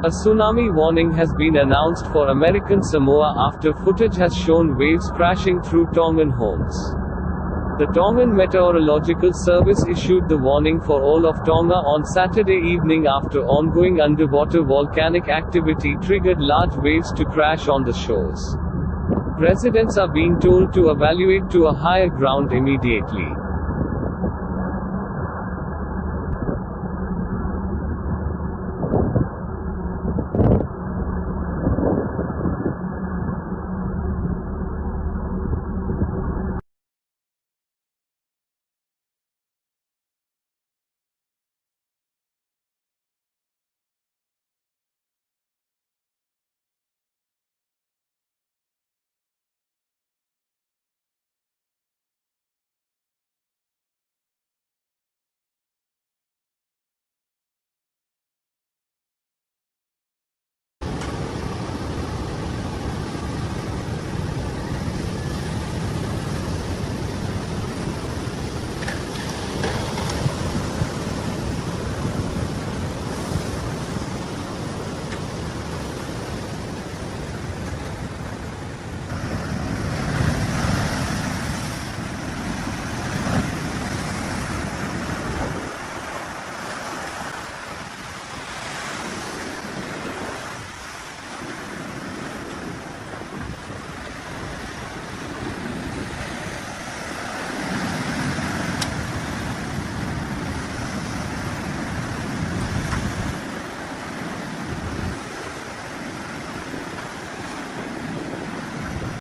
A tsunami warning has been announced for American Samoa after footage has shown waves crashing through Tongan homes. The Tongan Meteorological Service issued the warning for all of Tonga on Saturday evening after ongoing underwater volcanic activity triggered large waves to crash on the shores. Residents are being told to evacuate to a higher ground immediately.